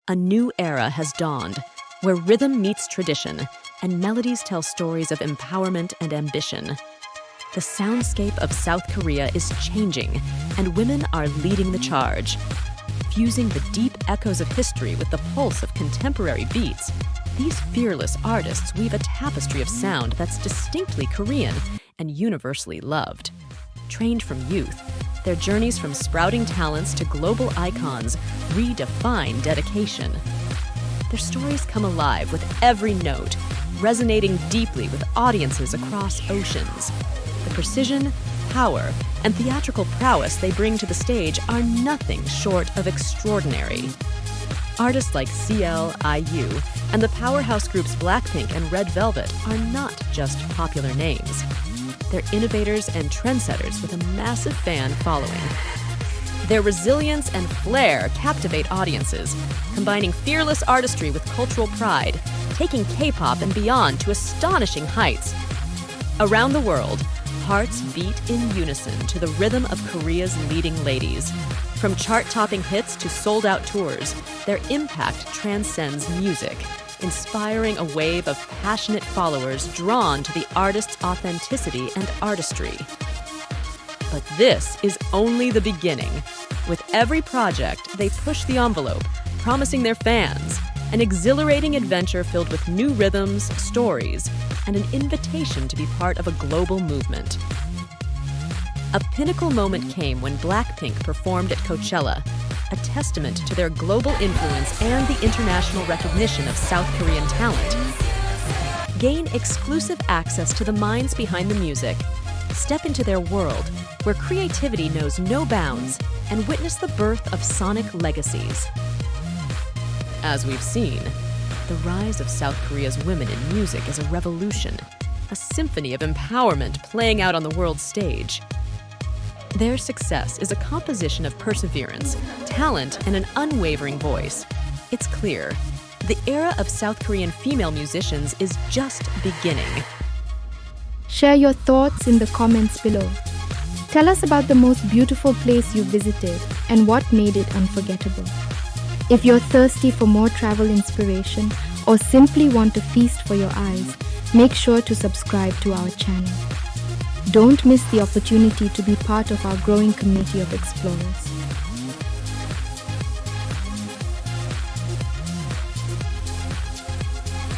A new era has dawned, where rhythm meets tradition and melodies tell stories of empowerment and ambition. The soundscape of South Korea is changing, and women are leading the charge. Fusing the deep echoes of history with the pulse of contemporary beats, these fearless artists weave a tapestry of sound that's distinctly Korean and universally loved. Trained from youth, their journeys from sprouting talents to global icons redefine dedication. Their stories come alive with every note, resonating deeply with audiences across oceans. The precision, power, and theatrical prowess they bring to the stage are nothing short of extraordinary. Artists like Seoul, IU, and the powerhouse groups Blackpink and Red Velvet are not just popular names. They're innovators and trendsetters with a massive fan following. Their resilience and flair captivate audiences, combining fearless artistry with cultural pride, taking K-pop and beyond to astonishing heights. Around the world, hearts beat in unison to the rhythm of Korea's leading ladies. From chart-topping hits to sold-out tours, their impact transcends music, inspiring a wave of passionate followers drawn to the artist's authenticity and artistry. But this is only the beginning. With every project, they push the envelope, promising their fans an exhilarating adventure filled with new rhythms, stories, and an invitation to be part of a global movement. A pinnacle moment came when Blackpink performed at Coachella, a testament to their global influence and the international recognition of South Korean talent. Gain exclusive access to the minds behind the music, step into their world where creativity knows no bounds, and witness the birth of sonic legacies. As we've seen, the rise of South Korea's women in music is a revolution, a symphony of empowerment playing out on the world stage. Their success is a composition of perseverance, talent, and an unwavering voice. It's clear, the era of South Korean female musicians is just beginning. Share your thoughts in the comments below. Tell us about the most beautiful place you visited and what made it unforgettable. If you're thirsty for more travel inspiration or simply want a feast for your eyes, make sure to subscribe to our channel. Don't miss the opportunity to be part of our growing community of explorers.